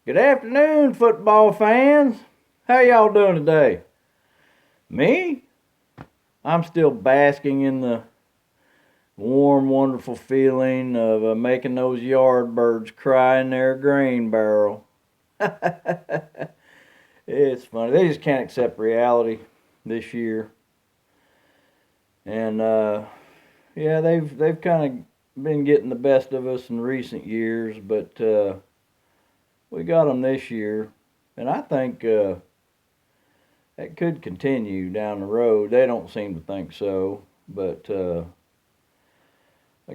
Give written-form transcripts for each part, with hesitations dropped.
Good afternoon, football fans. How y'all doing today? Me? I'm still basking in the warm, wonderful feeling of making those yard birds cry in their grain barrel. It's funny. They just can't accept reality this year. And yeah, they've kind of been getting the best of us in recent years, but we got them this year, and I think that could continue down the road. They don't seem to think so, but I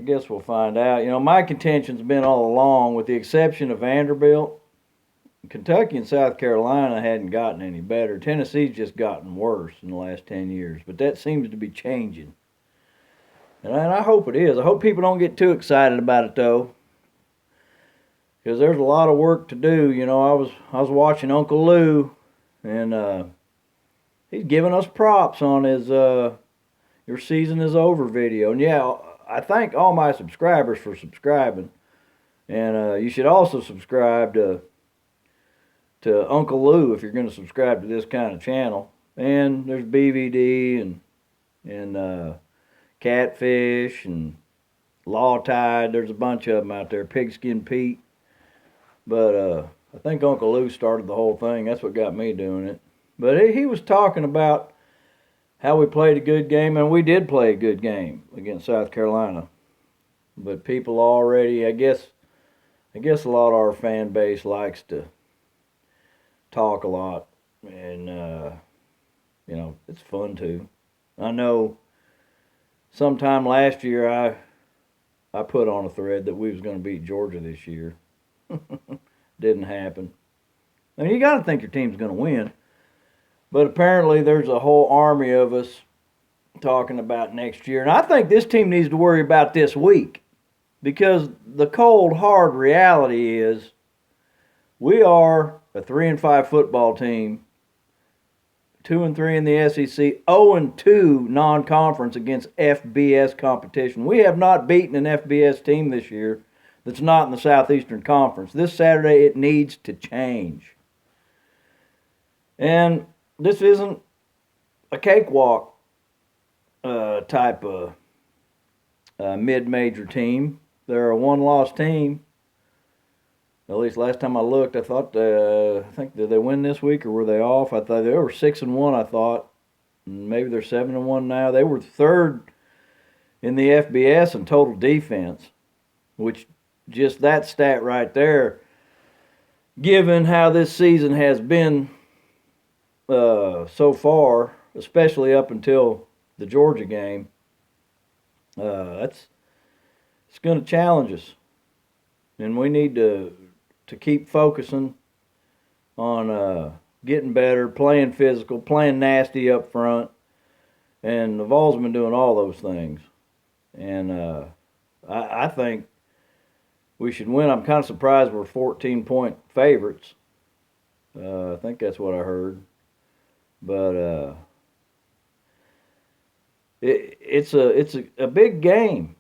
guess we'll find out. You know, my contention's been all along, with the exception of Vanderbilt, Kentucky and South Carolina hadn't gotten any better. Tennessee's just gotten worse in the last 10 years, but that seems to be changing. And I hope it is. I hope people don't get too excited about it, though, because there's a lot of work to do. You know, I was watching Uncle Lou, and he's giving us props on his "Your Season Is Over" video. And yeah, I thank all my subscribers for subscribing, and you should also subscribe to Uncle Lou if you're going to subscribe to this kind of channel. And there's BVD and Catfish and Law Tide. There's a bunch of them out there. Pigskin Pete. But I think Uncle Lou started the whole thing. That's what got me doing it. But he was talking about how we played a good game, and we did play a good game against South Carolina. But people already, I guess a lot of our fan base likes to talk a lot, and you know, it's fun too. I know sometime last year I put on a thread that we was going to beat Georgia this year. Didn't happen. I mean, you got to think your team's going to win, but apparently there's a whole army of us talking about next year, and I think this team needs to worry about this week, because the cold hard reality is we are a 3-5 football team, 2-3 in the SEC, 0-2 non-conference against FBS competition. We have not beaten an FBS team this year that's not in the Southeastern Conference. This Saturday, it needs to change. And this isn't a cakewalk type of mid-major team. They're a one-loss team. At least last time I looked, I thought, I think, did they win this week or were they off? I thought they were 6-1, I thought. Maybe they're 7-1 now. They were third in the FBS in total defense, which just that stat right there, given how this season has been so far, especially up until the Georgia game, it's going to challenge us. And we need to keep focusing on getting better, playing physical, playing nasty up front. And the Vols have been doing all those things. And I think we should win. I'm kind of surprised we're 14-point favorites. I think that's what I heard. But it's a big game.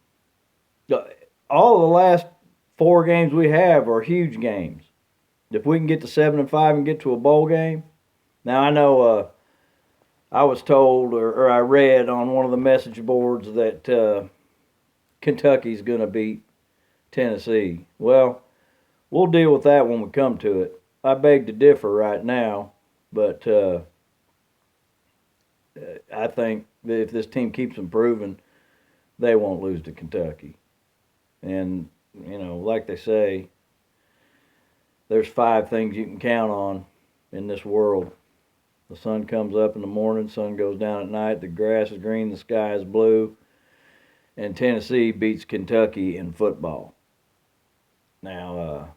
All of the last 4 games we have are huge games. If we can get to 7-5 and get to a bowl game. Now I know I was told, or I read on one of the message boards, that Kentucky's going to beat Tennessee. Well, we'll deal with that when we come to it. I beg to differ right now, but I think that if this team keeps improving, they won't lose to Kentucky. And you know, like they say, there's 5 things you can count on in this world. The sun comes up in the morning, sun goes down at night, the grass is green, the sky is blue, and Tennessee beats Kentucky in football. Now,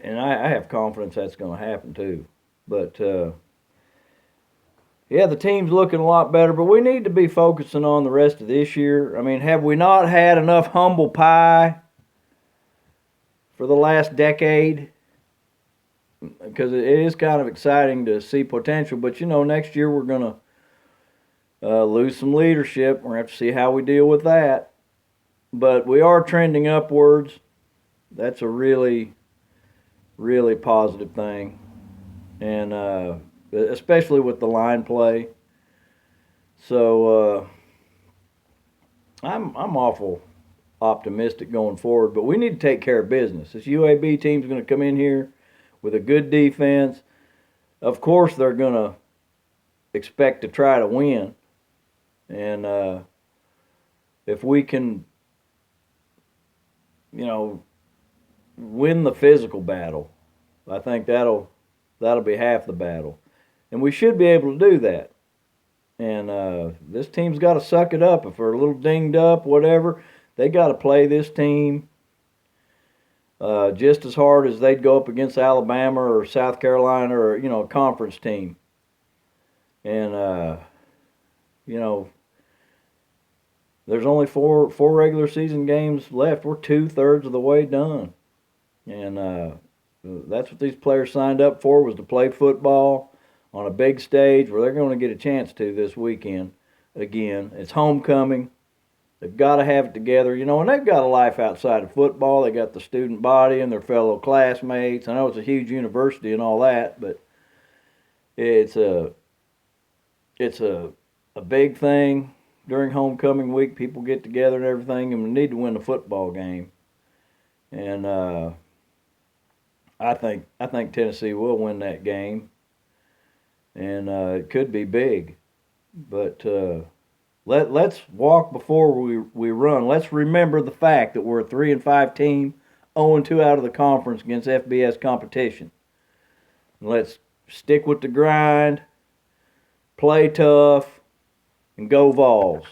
and I have confidence that's going to happen too. But, yeah, the team's looking a lot better, but we need to be focusing on the rest of this year. I mean, have we not had enough humble pie for the last decade? Because it is kind of exciting to see potential, but, you know, next year we're going to lose some leadership. We're going to have to see how we deal with that. But we are trending upwards, that's a really, really positive thing, and especially with the line play. So I'm awful optimistic going forward, but we need to take care of business. This UAB team's going to come in here with a good defense. Of course, they're going to expect to try to win, and if we can, you know, win the physical battle, I think that'll be half the battle, and we should be able to do that. And this team's got to suck it up. If they're a little dinged up, whatever, they got to play this team just as hard as they'd go up against Alabama or South Carolina or a conference team. And you know, there's only four regular season games left. We're 2/3 of the way done, and that's what these players signed up for, was to play football on a big stage where they're going to get a chance to this weekend. Again, it's homecoming. They've got to have it together, and they've got a life outside of football. They got the student body and their fellow classmates. I know it's a huge university and all that, but it's a big thing during homecoming week. People get together and everything, and we need to win the football game. And I think Tennessee will win that game, and it could be big. But let's walk before we run. Let's remember the fact that we're a 3-5 team, 0-2 out of the conference against FBS competition. And let's stick with the grind, play tough, and go Vols.